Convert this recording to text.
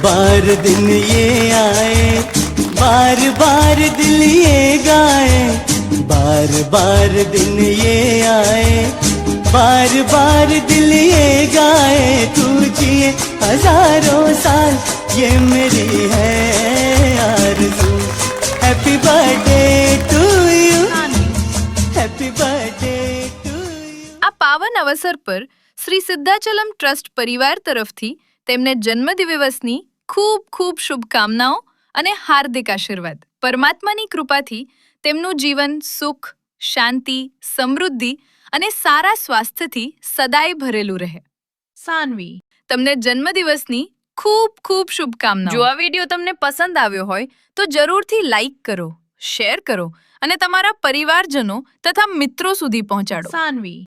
बार दिन ये आए, बार बार दिल ये गाए, बार बार दिन ये आए, बार बार दिल ये गाए, तू जिए हजारों साल ये मेरी है आरज़ू। Happy birthday to you, happy birthday to you. આ પાવન અવસર પર શ્રી સિદ્ધાચલમ ટ્રસ્ટ પરિવાર તરફથી તેમને જન્મદિવસની ખૂબ ખૂબ શુભકામનાઓ અને હાર્દિક આશીર્વાદ। પરમાત્માની કૃપાથી તેમનું જીવન સુખ, શાંતિ, સમૃદ્ધિ અને સારા સ્વાસ્થ્યથી સદાય ભરેલું રહે। સાનવી, તમને જન્મદિવસની ખૂબ ખૂબ શુભકામનાઓ। જો આ વિડીયો તમને પસંદ આવ્યો હોય તો જરૂરથી લાઈક કરો, શેર કરો અને તમારા પરિવારજનો તથા મિત્રો સુધી પહોંચાડો। સાનવી।